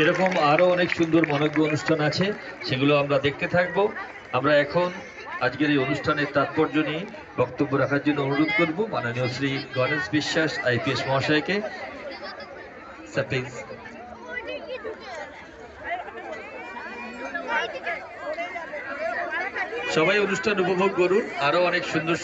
এরকম আরো অনেক সুন্দর মনোজ্ঞ অনুষ্ঠান আছে, সেগুলো আমরা দেখতে থাকবো। আমরা এখন আজকের এই অনুষ্ঠানের তাৎপর্য নিয়ে বক্তব্য রাখার জন্য অনুরোধ করব মাননীয় শ্রী গণেশ বিশ্বাস আইপিএস মহাশয়কে। Sir please. সবাই অনুষ্ঠান উপভোগ করুন, আরো অনেক সুন্দর